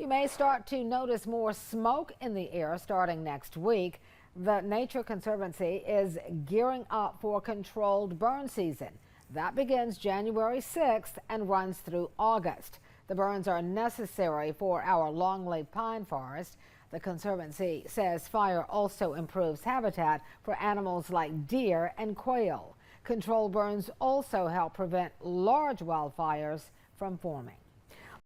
You may start to notice more smoke in the air starting next week. The Nature Conservancy is gearing up for controlled burn season. That begins January 6th and runs through August. The burns are necessary for our longleaf pine forest. The Conservancy says fire also improves habitat for animals like deer and quail. Controlled burns also help prevent large wildfires from forming.